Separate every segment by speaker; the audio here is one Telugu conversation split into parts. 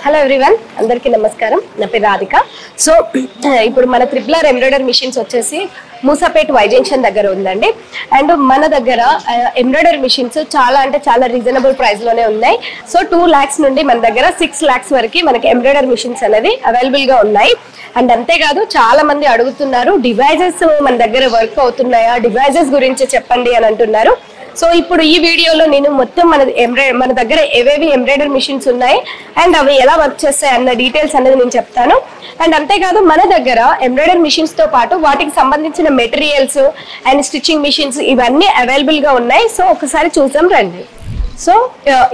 Speaker 1: హలో ఎవ్రీవన్, అందరికీ నమస్కారం. నా పేరు రాధిక. సో ఇప్పుడు మన త్రిబులర్ ఎంబ్రాయిడరీ మిషన్స్ వచ్చేసి మూసాపేట్ వై జంక్షన్ దగ్గర ఉందండి. అండ్ మన దగ్గర ఎంబ్రాయిడరీ మిషన్స్ చాలా అంటే చాలా రీజనబుల్ ప్రైస్ లోనే ఉన్నాయి. సో 2 lakhs నుండి మన దగ్గర 6 lakhs వరకు మనకి ఎంబ్రాయిడరీ మిషన్స్ అనేది అవైలబుల్ గా ఉన్నాయి. అండ్ అంతేకాదు చాలా మంది అడుగుతున్నారు, డివైజెస్ మన దగ్గర వర్క్ అవుతున్నాయా, డివైజెస్ గురించి చెప్పండి అని అంటున్నారు. సో ఇప్పుడు ఈ వీడియోలో నేను మొత్తం మన దగ్గర ఏవేవి ఎంబ్రాయిడరీ మిషన్స్ ఉన్నాయి అండ్ అవి ఎలా వర్క్ చేస్తాయి అన్న డీటెయిల్స్ అనేది నేను చెప్తాను. అండ్ అంతేకాదు మన దగ్గర ఎంబ్రాయిడరీ మిషన్స్ తో పాటు వాటికి సంబంధించిన మెటీరియల్స్ అండ్ స్టిచ్చింగ్ మిషన్స్ ఇవన్నీ అవైలబుల్ గా ఉన్నాయి. సో ఒకసారి చూద్దాం రండి. సో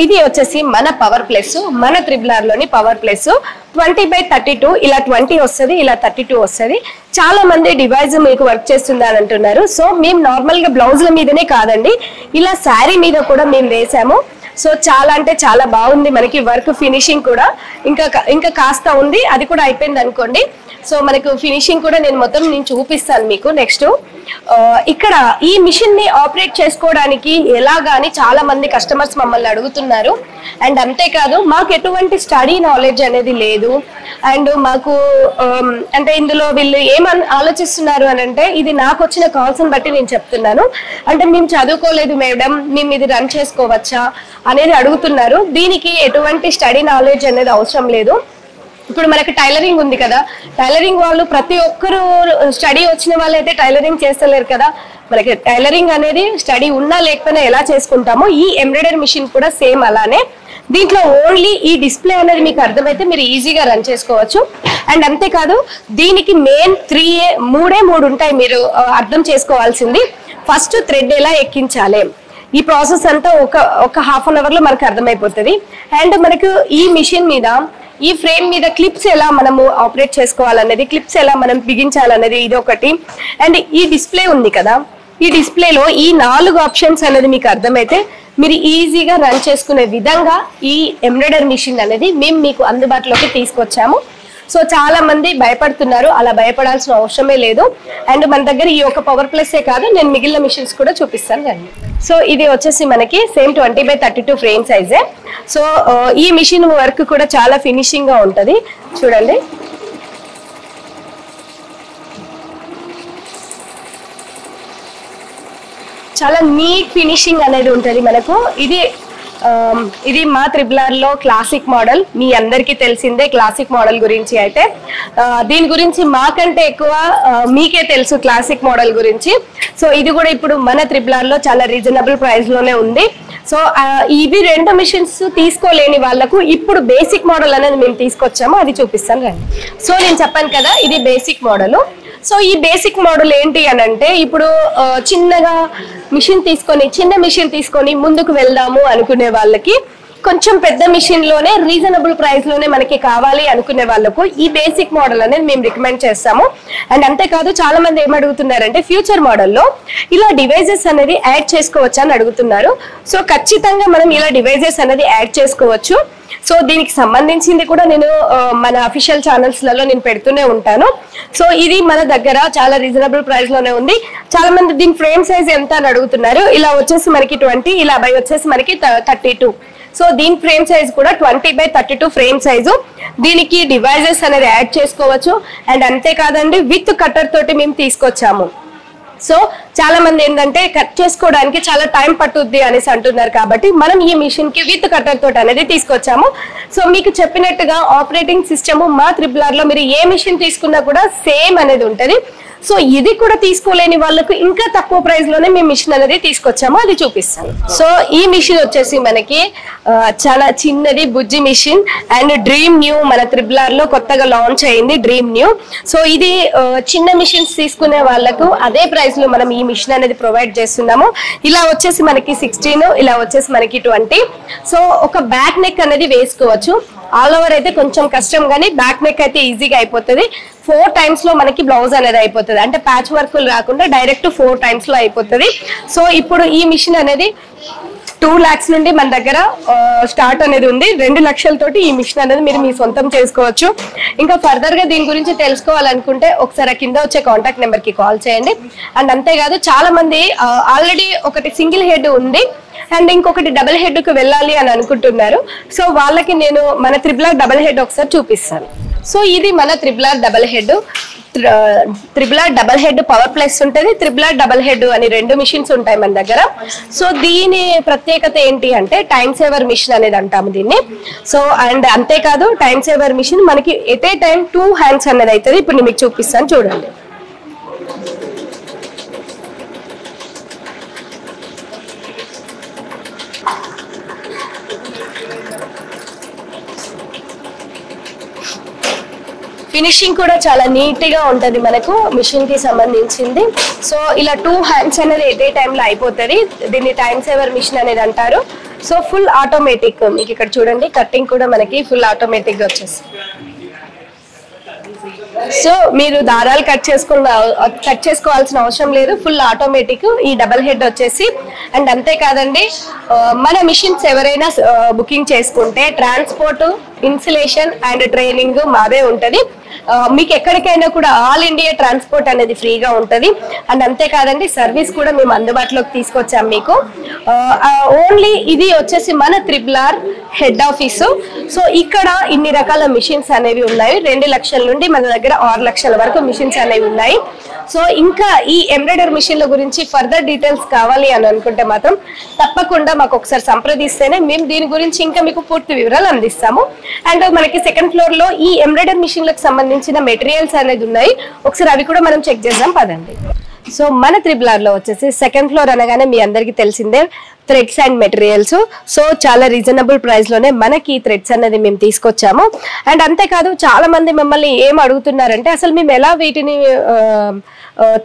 Speaker 1: ఇది వచ్చేసి మన పవర్ ప్లేస్, మన త్రిబులర్ లోని పవర్ ప్లేస్ 20/32. ఇలా 20 వస్తుంది, ఇలా 32 వస్తుంది. చాలా మంది డివైజ్ మీకు వర్క్ చేస్తుందా అని అంటున్నారు. సో మేము నార్మల్ గా బ్లౌజ్ల మీదనే కాదండి, ఇలా శారీ మీద కూడా మేము వేసాము. సో చాలా అంటే చాలా బాగుంది మనకి వర్క్, ఫినిషింగ్ కూడా ఇంకా కాస్త ఉంది, అది కూడా అయిపోయింది అనుకోండి. సో మనకు ఫినిషింగ్ కూడా నేను చూపిస్తాను మీకు నెక్స్ట్. ఇక్కడ ఈ మిషన్ ని ఆపరేట్ చేసుకోవడానికి ఎలాగాని చాలా మంది కస్టమర్స్ మమ్మల్ని అడుగుతున్నారు. అండ్ అంతేకాదు మాకు ఎటువంటి స్టడీ నాలెడ్జ్ అనేది లేదు. అండ్ మాకు అంటే ఇందులో వీళ్ళు ఏమని ఆలోచిస్తున్నారు అని అంటే, ఇది నాకు వచ్చిన కాల్స్ బట్టి నేను చెప్తున్నాను. అంటే మేము చదువుకోలేదు మేడం, మేము ఇది రన్ చేసుకోవచ్చా అనేది అడుగుతున్నారు. దీనికి ఎటువంటి స్టడీ నాలెడ్జ్ అనేది అవసరం లేదు. ఇప్పుడు మనకి టైలరింగ్ ఉంది కదా, టైలరింగ్ వాళ్ళు ప్రతి ఒక్కరు స్టడీ వచ్చిన వాళ్ళు అయితే టైలరింగ్ చేస్తలేరు కదా. మనకి టైలరింగ్ అనేది స్టడీ ఉన్నా లేకపోయినా ఎలా చేసుకుంటామో ఈ ఎంబ్రాయిడరీ మిషన్ కూడా సేమ్ అలానే. దీంట్లో ఓన్లీ ఈ డిస్ప్లే అనేది మీకు అర్థమైతే మీరు ఈజీగా రన్ చేసుకోవచ్చు. అండ్ అంతేకాదు దీనికి మెయిన్ 3 ఉంటాయి, మీరు అర్థం చేసుకోవాల్సింది. ఫస్ట్ థ్రెడ్ ఎలా ఎక్కించాలి, ఈ ప్రాసెస్ అంతా ఒక ½ an hour లో మనకు అర్థమైపోతుంది. అండ్ మనకు ఈ మిషన్ మీద, ఈ ఫ్రేమ్ మీద క్లిప్స్ ఎలా మనము ఆపరేట్ చేసుకోవాలనేది, క్లిప్స్ ఎలా మనం బిగించాలనేది ఇది ఒకటి. అండ్ ఈ డిస్ప్లే ఉంది కదా, ఈ డిస్ప్లేలో ఈ 4 ఆప్షన్స్ అనేది మీకు అర్థమైతే మీరు ఈజీగా రన్ చేసుకునే విధంగా ఈ ఎంబ్రాయిడరీ మిషన్ అనేది మేము మీకు అందుబాటులోకి తీసుకొచ్చాము. సో చాలా మంది భయపడుతున్నారు, అలా భయపడాల్సిన అవసరమే లేదు. అండ్ మన దగ్గర ఈ ఒక పవర్ ప్లస్సే కాదు, నేను మిగిలిన మిషన్స్ కూడా చూపిస్తాను రండి. సో ఇది వచ్చేసి మనకి సేమ్ 20/32 ఫ్రేమ్ సైజే. సో ఈ మిషన్ వర్క్ కూడా చాలా ఫినిషింగ్ గా ఉంటది, చూడండి. చాలా నీట్ ఫినిషింగ్ అనేది ఉంటది మనకు. ఇది మా త్రిబులర్ లో క్లాసిక్ మోడల్, మీ అందరికీ తెలిసిందే క్లాసిక్ మోడల్ గురించి. అయితే దీని గురించి మాకంటే ఎక్కువ మీకే తెలుసు క్లాసిక్ మోడల్ గురించి. సో ఇది కూడా ఇప్పుడు మన త్రిబులర్ లో చాలా రీజనబుల్ ప్రైస్ లోనే ఉంది. సో ఇవి 2 మిషన్స్ తీసుకోలేని వాళ్ళకు ఇప్పుడు బేసిక్ మోడల్ అనేది మేము తీసుకొచ్చాము, అది చూపిస్తాను రండి. సో నేను చెప్పాను కదా ఇది బేసిక్ మోడల్. సో ఈ బేసిక్ మోడల్ ఏంటి అని అంటే, ఇప్పుడు చిన్న మిషన్ తీసుకొని ముందుకు వెళ్దాము అనుకునే వాళ్ళకి, కొంచెం పెద్ద మిషన్ లోనే రీజనబుల్ ప్రైస్ లోనే మనకి కావాలి అనుకునే వాళ్ళకు ఈ బేసిక్ మోడల్ అనేది మేము రికమెండ్ చేస్తాము. అండ్ అంతేకాదు చాలా మంది ఏమడుగుతున్నారంటే, ఫ్యూచర్ మోడల్లో ఇలా డివైజెస్ అనేది యాడ్ చేసుకోవచ్చు అని అడుగుతున్నారు. సో ఖచ్చితంగా మనం ఇలా డివైజెస్ అనేది యాడ్ చేసుకోవచ్చు. సో దీనికి సంబంధించింది కూడా నేను మన అఫీషియల్ ఛానల్స్లలో నేను పెడుతూనే ఉంటాను. సో ఇది మన దగ్గర చాలా రీజనబుల్ ప్రైస్ లోనే ఉంది. చాలా మంది దీని ఫ్రేమ్ సైజ్ ఎంత అని అడుగుతున్నారు. ఇలా వచ్చేసి మనకి 20, ఇలా వచ్చేసి మనకి 32. సో దీని ఫ్రేమ్ సైజ్ కూడా 20/32 ఫ్రేమ్ సైజు. దీనికి డివైజెస్ అనేది యాడ్ చేసుకోవచ్చు. అండ్ అంతేకాదండి విత్ కట్టర్ తోటి మేము తీసుకొచ్చాము. సో చాలా మంది ఏంటంటే కట్ చేసుకోవడానికి చాలా టైం పట్టుద్ది అనేసి అంటున్నారు, కాబట్టి మనం ఈ మిషన్ కి విత్ కట్టర్ తోటి అనేది తీసుకొచ్చాము. సో మీకు చెప్పినట్టుగా ఆపరేటింగ్ సిస్టమ్ మా త్రిబులర్ లో మీరు ఏ మిషన్ తీసుకున్నా కూడా సేమ్ అనేది ఉంటది. సో ఇది కూడా తీసుకోలేని వాళ్ళకు ఇంకా తక్కువ ప్రైస్ లోనే మేము మిషన్ అనేది తీసుకొచ్చాము, అది చూపిస్తాను. సో ఈ మిషన్ వచ్చేసి మనకి చాలా చిన్నది బుజ్జి మిషన్. అండ్ డ్రీమ్ న్యూ, మన త్రిబులర్ లో కొత్తగా లాంచ్ అయింది డ్రీమ్ న్యూ. సో ఇది చిన్న మిషన్స్ తీసుకునే వాళ్ళకు అదే ప్రైస్ లో మనం ఈ మిషన్ అనేది ప్రొవైడ్ చేస్తున్నాము. ఇలా వచ్చేసి మనకి 16, ఇలా వచ్చేసి మనకి 20. సో ఒక బ్యాక్ నెక్ అనేది వేసుకోవచ్చు. ఆల్ ఓవర్ అయితే కొంచెం కష్టం, కానీ బ్యాక్ నెక్ అయితే ఈజీగా అయిపోతుంది. 4 times లో మనకి బ్లౌజ్ అనేది అయిపోతుంది. అంటే ప్యాచ్ వర్క్ రాకుండా డైరెక్ట్ 4 times లో అయిపోతుంది. సో ఇప్పుడు ఈ మిషన్ అనేది 2 lakhs నుండి మన దగ్గర స్టార్ట్ అనేది ఉంది. 2 లక్షలతోటి ఈ మిషన్ అనేది మీరు మీ సొంతం చేసుకోవచ్చు. ఇంకా ఫర్దర్ గా దీని గురించి తెలుసుకోవాలనుకుంటే ఒకసారి కింద వచ్చే కాంటాక్ట్ నెంబర్ కి కాల్ చేయండి. అండ్ అంతేకాదు చాలా మంది ఆల్రెడీ ఒకటి సింగిల్ హెడ్ ఉంది అండ్ ఇంకొకటి డబుల్ హెడ్ కు వెళ్ళాలి అని అనుకుంటున్నారు. సో వాళ్ళకి నేను మన త్రిబుల్ డబుల్ హెడ్ ఒకసారి చూపిస్తాను. సో ఇది మన triple double head. Triple double head power plus ఉంటుంది, త్రిబుల్ డబుల్ హెడ్ అని 2 మిషన్స్ ఉంటాయి మన దగ్గర. సో దీని ప్రత్యేకత ఏంటి అంటే టైం సేవర్ మిషన్ అనేది అంటాము దీన్ని. సో అండ్ అంతేకాదు టైం సేవర్ మిషన్ మనకి ఎట్ ఏ టైం 2 హ్యాండ్స్ అనేది అవుతుంది. ఇప్పుడు నేను మీకు చూపిస్తాను చూడండి. ఫినిషింగ్ కూడా చాలా నీట్ గా ఉంటది మనకు మిషన్ కి సంబంధించింది. సో ఇలా 2 హ్యాండ్స్ అనేది ఎట్ ఏ టైంలో అయిపోతుంది. దీన్ని టైం సేవర్ మిషన్ అనేది అంటారు. సో ఫుల్ ఆటోమేటిక్, మీకు ఇక్కడ చూడండి కట్టింగ్ కూడా మనకి ఫుల్ ఆటోమేటిక్ గా వచ్చేసి. సో మీరు దారాలు కట్ చేసుకోవాల్సిన అవసరం లేదు, ఫుల్ ఆటోమేటిక్ ఈ డబల్ హెడ్ వచ్చేసి. అండ్ అంతేకాదండి మన మిషన్స్ ఎవరైనా బుకింగ్ చేసుకుంటే ట్రాన్స్పోర్ట్, ఇన్సులేషన్ అండ్ ట్రైనింగ్ మాదే ఉంటది. మీకు ఎక్కడికైనా కూడా ఆల్ ఇండియా ట్రాన్స్పోర్ట్ అనేది ఫ్రీగా ఉంటది. అండ్ అంతేకాదండి సర్వీస్ కూడా మేము అందుబాటులోకి తీసుకొచ్చాం మీకు. ఓన్లీ ఇది వచ్చేసి మన triple R head office. So ఇక్కడ ఇన్ని రకాల మిషన్స్ అనేవి ఉన్నాయి. 2 లక్షల నుండి మన దగ్గర 6 లక్షల వరకు మిషన్స్ అనేవి ఉన్నాయి. సో ఇంకా ఈ ఎంబ్రాయిడరీ మిషన్ల గురించి ఫర్దర్ డీటెయిల్స్ కావాలి అని అనుకుంటే మాత్రం తప్పకుండా మాకు ఒకసారి సంప్రదిస్తేనే మేము దీని గురించి ఇంకా మీకు పూర్తి వివరాలు అందిస్తాము. అండ్ మనకి 2nd ఫ్లోర్ లో ఈ ఎంబ్రాయిడరీ మిషన్లకు సంబంధించిన మెటీరియల్స్ అనేది ఉన్నాయి. ఒకసారి అవి కూడా మనం చెక్ చేద్దాం పదండి. సో మన త్రిబుల్ ఆర్ లో వచ్చేసి 2nd ఫ్లోర్ అనగానే మీ అందరికి తెలిసిందే థ్రెడ్స్ అండ్ మెటీరియల్స్. సో చాలా రీజనబుల్ ప్రైస్ లోనే మనకి థ్రెడ్స్ అనేది మేము తీసుకొచ్చాము. అండ్ అంతేకాదు చాలా మంది మమ్మల్ని ఏం అడుగుతున్నారంటే అసలు మేము ఎలా వీటిని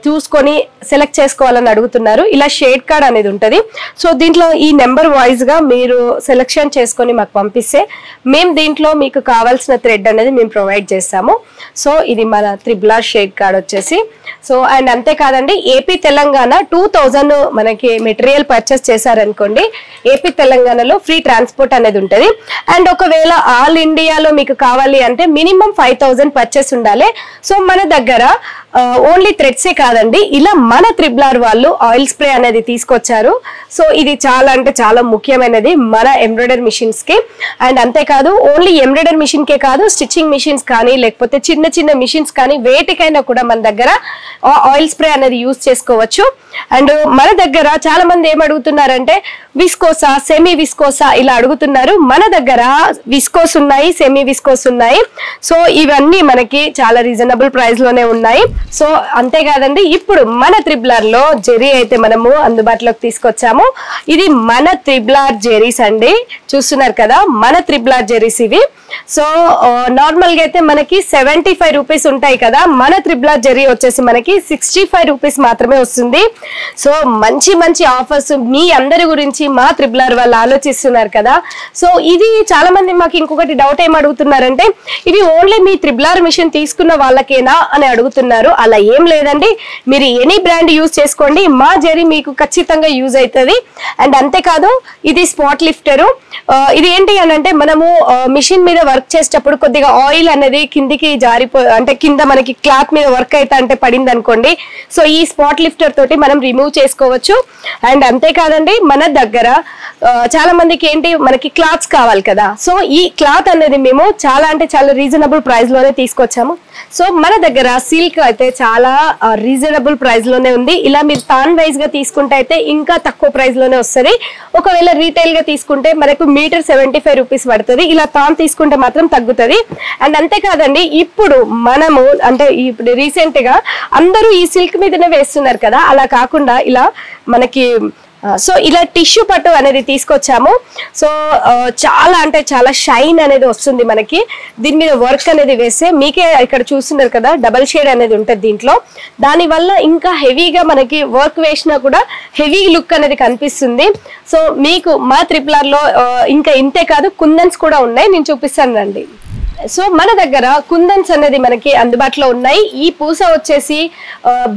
Speaker 1: చూసుకొని సెలెక్ట్ చేసుకోవాలని అడుగుతున్నారు. ఇలా షేడ్ కార్డ్ అనేది ఉంటుంది. సో దీంట్లో ఈ నెంబర్ వైజ్ గా మీరు సెలెక్షన్ చేసుకొని మాకు పంపిస్తే మేము దీంట్లో మీకు కావాల్సిన థ్రెడ్ అనేది మేము ప్రొవైడ్ చేస్తాము. సో ఇది మన త్రిబుల్ ఆర్ షేడ్ కార్డ్ వచ్చేసి. సో అండ్ అంతేకాదండి ఏపీ తెలంగాణ 2000 మనకి మెటీరియల్ పర్చేస్ చేశారనుకోండి, ఏపీ తెలంగాణలో ఫ్రీ ట్రాన్స్పోర్ట్ అనేది ఉంటుంది. అండ్ ఒకవేళ ఆల్ ఇండియాలో మీకు కావాలి అంటే మినిమం 5000 పర్చేస్ ఉండాలి. సో మన దగ్గర ఓన్లీ థ్రెడ్సే కాదండి, ఇలా మన త్రిబుల్ ఆర్ వాళ్ళు ఆయిల్ స్ప్రే అనేది తీసుకొచ్చారు. సో ఇది చాలా అంటే చాలా ముఖ్యమైనది మన ఎంబ్రాయిడరీ మిషన్స్ కి. అండ్ అంతేకాదు ఓన్లీ ఎంబ్రాయిడరీ మిషన్ కే కాదు, స్టిచ్చింగ్ మిషన్స్ కానీ లేకపోతే చిన్న చిన్న మిషన్స్ కానీ వేటికైనా కూడా మన దగ్గర ఆయిల్ స్ప్రే అనేది యూజ్ చేసుకోవచ్చు. అండ్ మన దగ్గర చాలా మంది ఏం అడుగుతున్నారంటే విస్కోసా, సెమీ విస్కోసా ఇలా అడుగుతున్నారు. మన దగ్గర విస్కోస్ ఉన్నాయి, సెమీ విస్కోస్ ఉన్నాయి. సో ఇవన్నీ మనకి చాలా రీజనబుల్ ప్రైస్ లోనే ఉన్నాయి. సో అంతేకాదండి ఇప్పుడు మన త్రిబుల్ ఆర్ లో జెరీ అయితే మనము అందుబాటులోకి తీసుకొచ్చాము. ఇది మన త్రిబుల్ ఆర్ జెరీస్ అండి, చూస్తున్నారు కదా మన త్రిబుల్ ఆర్ జెరీస్ ఇవి. సో నార్మల్ గా అయితే మనకి 75 రూపీస్ ఉంటాయి కదా, మన త్రిబుల్ ఆర్ జెరీ వచ్చేసి మనకి 65 రూపీస్ మాత్రమే వస్తుంది. సో మంచి మంచి ఆఫర్స్ మీ అందరి గురించి మా త్రిబుల్ ఆర్ వాళ్ళు ఆలోచిస్తున్నారు కదా. సో ఇది చాలా మంది మాకు ఇంకొకటి డౌట్ ఏం అడుగుతున్నారంటే ఇవి ఓన్లీ మీ త్రిబుల్ ఆర్ మిషన్ తీసుకున్న వాళ్ళకేనా అని అడుగుతున్నారు. అలా ఏం లేదండి, మీరు ఎనీ బ్రాండ్ యూజ్ చేసుకోండి, మా జెరీ మీకు ఖచ్చితంగా యూజ్ అవుతుంది. అండ్ అంతేకాదు ఇది స్పాట్ లిఫ్టరు. ఇది ఏంటి అని అంటే మనము మిషన్ మీద వర్క్ చేసేటప్పుడు కొద్దిగా ఆయిల్ అనేది కిందికి అంటే కింద మనకి క్లాత్ మీద వర్క్ అయితే అంటే పడింది అనుకోండి, సో ఈ స్పాట్ లిఫ్టర్ తోటి మనం రిమూవ్ చేసుకోవచ్చు. అండ్ అంతేకాదండి మన దగ్గర చాలా మందికి ఏంటి మనకి క్లాత్స్ కావాలి కదా, సో ఈ క్లాత్ అనేది మేము చాలా అంటే చాలా రీజనబుల్ ప్రైస్ లోనే తీసుకొచ్చాము. సో మన దగ్గర సిల్క్ అయితే చాలా రీజనబుల్ ప్రైస్ లోనే ఉంది. ఇలా మీరు తాన్ వైజ్ గా తీసుకుంటే అయితే ఇంకా తక్కువ ప్రైస్ లోనే వస్తుంది. ఒకవేళ రీటైల్ గా తీసుకుంటే మనకు మీటర్ 75 రూపీస్ పడుతుంది. ఇలా తాన్ తీసుకుంటే మాత్రం తగ్గుతుంది. అండ్ అంతేకాదండి ఇప్పుడు మనము అంటే ఇప్పుడు రీసెంట్ గా అందరూ ఈ సిల్క్ మీదనే వేస్తున్నారు కదా, అలా కాకుండా ఇలా మనకి సో ఇలా టిష్యూ పట్టు అనేది తీసుకొచ్చాము. సో చాలా అంటే చాలా షైన్ అనేది వస్తుంది మనకి. దీని మీద వర్క్ అనేది వేస్తే మీకే ఇక్కడ చూస్తున్నారు కదా డబల్ షేడ్ అనేది ఉంటుంది దీంట్లో. దానివల్ల ఇంకా హెవీగా మనకి వర్క్ వేసినా కూడా హెవీ లుక్ అనేది కనిపిస్తుంది. సో మీకు మా త్రిబుల్ ఆర్ లో ఇంకా ఇంతే కాదు కుందన్స్ కూడా ఉన్నాయి, నేను చూపిస్తాను రండి. సో మన దగ్గర కుందన్స్ అనేది మనకి అందుబాటులో ఉన్నాయి. ఈ పూస వచ్చేసి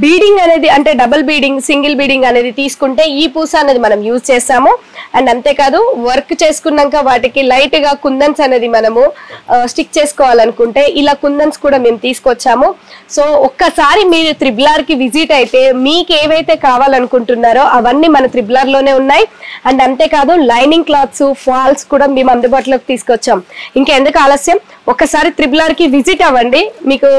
Speaker 1: బీడింగ్ అనేది అంటే డబుల్ బీడింగ్, సింగిల్ బీడింగ్ అనేది తీసుకుంటే ఈ పూస అనేది మనం యూజ్ చేస్తాము. అండ్ అంతేకాదు వర్క్ చేసుకున్నాక వాటికి లైట్ గా కుందన్స్ అనేది మనము స్టిక్ చేసుకోవాలనుకుంటే ఇలా కుందన్స్ కూడా మేము తీసుకొచ్చాము. సో ఒక్కసారి మీరు త్రిబుల్ కి విజిట్ అయితే మీకు ఏవైతే కావాలనుకుంటున్నారో అవన్నీ మన త్రిబుల్ లోనే ఉన్నాయి. అండ్ అంతేకాదు లైనింగ్ క్లాత్స్, ఫాల్స్ కూడా మేము అందుబాటులోకి తీసుకొచ్చాం. ఇంకెందుకు ఆలస్యం, ఒకసారి త్రిబుల్ కి విజిట్ అవ్వండి. మీకు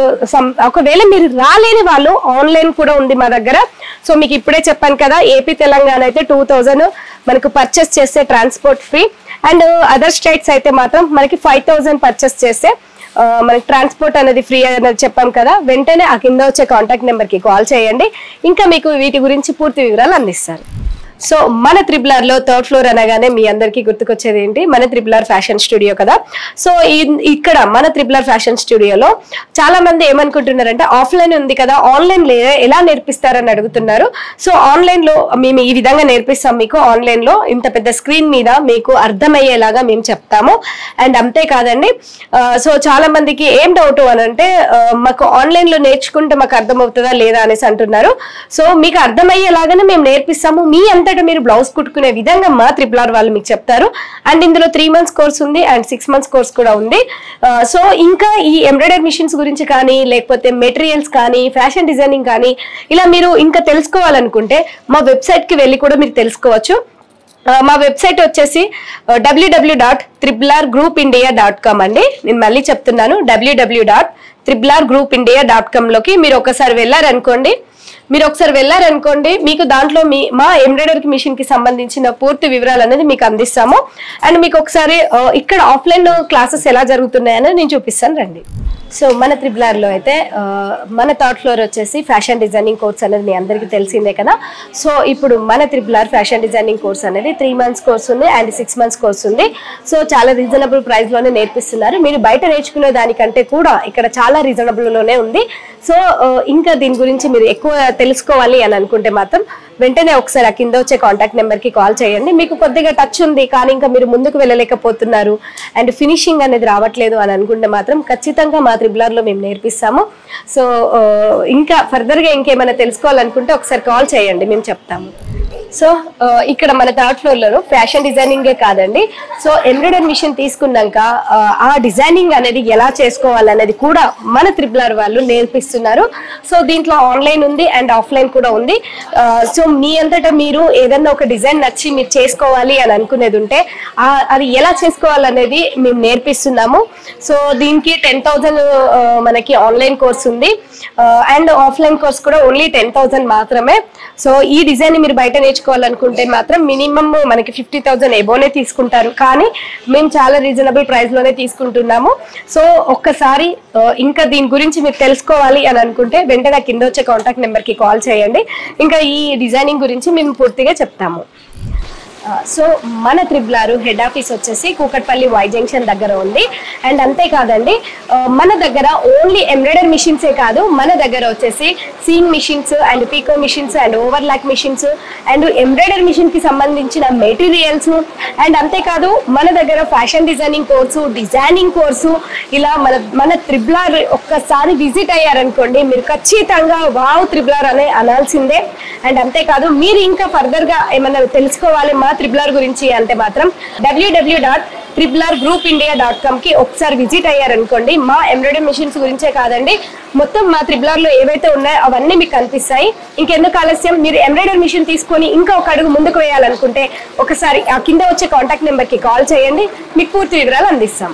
Speaker 1: ఒకవేళ మీరు రాలేని వాళ్ళు ఆన్లైన్ కూడా ఉంది మా దగ్గర. సో మీకు ఇప్పుడే చెప్పాను కదా, ఏపీ తెలంగాణ అయితే 2000 మనకు పర్చేస్ చేస్తే transport free. And other states అయితే మాత్రం మనకి 5000 పర్చేస్ చేస్తే మనకి ట్రాన్స్పోర్ట్ అనేది ఫ్రీ అనేది చెప్పాం కదా. వెంటనే ఆ కింద వచ్చే కాంటాక్ట్ నెంబర్ కి కాల్ చేయండి, ఇంకా మీకు వీటి గురించి పూర్తి వివరాలు అందిస్తారు. సో మన త్రిబుల్ లో థర్డ్ ఫ్లోర్ అనగానే మీ అందరికీ గుర్తుకొచ్చేది ఏంటి, మన త్రిబుల్ ఫ్యాషన్ స్టూడియో కదా. సో ఇక్కడ మన త్రిబుల్ ఫ్యాషన్ స్టూడియోలో చాలా మంది ఏమనుకుంటున్నారంటే ఆఫ్లైన్ ఉంది కదా, ఆన్లైన్ ఎలా నేర్పిస్తారని అడుగుతున్నారు. సో ఆన్లైన్ లో మేము ఈ విధంగా నేర్పిస్తాం. మీకు ఆన్లైన్ లో ఇంత పెద్ద స్క్రీన్ మీద మీకు అర్థమయ్యేలాగా మేము చెప్తాము. అండ్ అంతేకాదండి, సో చాలా మందికి ఏం డౌట్ అని అంటే మాకు ఆన్లైన్ లో నేర్చుకుంటే మాకు అర్థమవుతుందా లేదా అనేసి అంటున్నారు. సో మీకు అర్థమయ్యేలాగానే మేము నేర్పిస్తాము. మీ అంతటా మీరు బ్లౌజ్ కుట్టుకునే విధంగా మా త్రిబుల్ వాళ్ళు మీకు చెప్తారు. అండ్ ఇందులో 3 months కోర్స్ ఉంది అండ్ 6 months కోర్స్ కూడా ఉంది. సో ఇంకా ఈ ఎంబ్రాయిడరీ మిషన్స్ గురించి కానీ లేకపోతే మెటీరియల్స్ కానీ ఫ్యాషన్ డిజైనింగ్ కానీ ఇలా మీరు ఇంకా తెలుసుకోవాలనుకుంటే మా వెబ్సైట్ కి వెళ్ళి కూడా మీరు తెలుసుకోవచ్చు. మా వెబ్సైట్ వచ్చేసి www.tribulargroupindia.com అండి. నేను మళ్ళీ చెప్తున్నాను, www.tribulargroupindia.com లోకి మీరు ఒకసారి వెళ్ళారనుకోండి. మీకు దాంట్లో మా ఎంబ్రాయిడరీ మిషన్ కి సంబంధించిన పూర్తి వివరాలు అనేది మీకు అందిస్తాము. అండ్ మీకు ఒకసారి ఇక్కడ ఆఫ్లైన్ క్లాసెస్ ఎలా జరుగుతున్నాయని నేను చూపిస్తాను రండి. సో మన త్రిబుల్ లో అయితే మన థర్డ్ ఫ్లోర్ వచ్చేసి ఫ్యాషన్ డిజైనింగ్ కోర్స్ అనేది మీ అందరికీ తెలిసిందే కదా. సో ఇప్పుడు మన త్రిబుల్ ఫ్యాషన్ డిజైనింగ్ కోర్స్ అనేది 3 months కోర్స్ ఉంది అండ్ 6 months కోర్స్ ఉంది. సో చాలా రీజనబుల్ ప్రైస్ లోనే నేర్పిస్తున్నారు. మీరు బయట నేర్చుకునే దానికంటే కూడా ఇక్కడ చాలా రీజనబుల్ లోనే ఉంది. సో ఇంకా దీని గురించి మీరు ఎక్కువ తెలుసుకోవాలి అని అనుకుంటే మాత్రం వెంటనే ఒకసారి ఆ కింద వచ్చే కాంటాక్ట్ నెంబర్ కి కాల్ చేయండి. మీకు కొద్దిగా టచ్ ఉంది కానీ ఇంకా మీరు ముందుకు వెళ్ళలేకపోతున్నారు అండ్ ఫినిషింగ్ అనేది రావట్లేదు అని అనుకుంటే మాత్రం ఖచ్చితంగా మా త్రిబుల్ లో మేము నేర్పిస్తాము. సో ఇంకా ఫర్దర్ గా ఇంకేమైనా తెలుసుకోవాలనుకుంటే ఒకసారి కాల్ చేయండి, మేము చెప్తాము. సో ఇక్కడ మన థర్డ్ ఫ్లోర్ లో ఫ్యాషన్ డిజైనింగే కాదండి, సో ఎంబ్రాయిడరీ మిషన్ తీసుకున్నాక ఆ డిజైనింగ్ అనేది ఎలా చేసుకోవాలనేది కూడా మన త్రిబుల్ వాళ్ళు నేర్పిస్తున్నారు. సో దీంట్లో ఆన్లైన్ ఉంది అండ్ ఆఫ్లైన్ కూడా ఉంది. సో మీ అంతటా మీరు ఏదన్నా ఒక డిజైన్ నచ్చి మీరు చేసుకోవాలి అని అనుకునేది ఉంటే అది ఎలా చేసుకోవాలనేది మేము నేర్పిస్తున్నాము. సో దీనికి 10,000 మనకి ఆన్లైన్ కోర్స్ ఉంది అండ్ ఆఫ్లైన్ కోర్స్ కూడా ఓన్లీ 10,000 మాత్రమే. సో ఈ డిజైన్ మీరు బయట నేర్చుకోవాలనుకుంటే మాత్రం మినిమం మనకి 50,000 ఎబోనే తీసుకుంటారు, కానీ మేము చాలా రీజనబుల్ ప్రైస్ లోనే తీసుకుంటున్నాము. సో ఒక్కసారి ఇంకా దీని గురించి మీరు తెలుసుకోవాలి అని అనుకుంటే వెంటనే కింద వచ్చే కాంటాక్ట్ నెంబర్ కి కాల్ చేయండి, ఇంకా ఈ డిజైనింగ్ గురించి మేము పూర్తిగా చెప్తాము. సో మన త్రిబుల్ హెడ్ ఆఫీస్ వచ్చేసి కూకట్పల్లి వై జంక్షన్ దగ్గర ఉంది. అండ్ అంతేకాదండి, మన దగ్గర ఓన్లీ ఎంబ్రాయిడరీ మిషన్సే కాదు, మన దగ్గర వచ్చేసి sewing machines and picot machines and overlock machines and embroidery machine కి సంబంధించిన మెటీరియల్స్ అండ్ అంతేకాదు మన దగ్గర ఫ్యాషన్ డిజైనింగ్ కోర్సు ఇలా మన త్రిబుల్ ఒక్కసారి విజిట్ అయ్యారనుకోండి మీరు ఖచ్చితంగా వావ్ త్రిబుల్ అనే అనాల్సిందే. అండ్ అంతేకాదు మీరు ఇంకా ఫర్దర్ గా ఏమన్నా తెలుసుకోవాలి మా త్రిబుల్ గురించి అంటే మాత్రం www.tribulargroupindia.com కి ఒకసారి విజిట్ అయ్యారనుకోండి, మా ఎంబ్రాయిడరీ మిషన్స్ గురించే కాదండి మొత్తం మా త్రిబుల్ లో ఏవైతే ఉన్నాయో అవన్నీ మీకు కనిపిస్తాయి. ఇంకెందుకు ఆలస్యం, మీరు ఎంబ్రాయిడరీ మిషన్ తీసుకొని ఇంకా ఒక అడుగు ముందుకు వేయాలనుకుంటే ఒకసారి ఆ కింద వచ్చే కాంటాక్ట్ నెంబర్ కి కాల్ చేయండి, మీకు పూర్తి వివరాలు అందిస్తాం.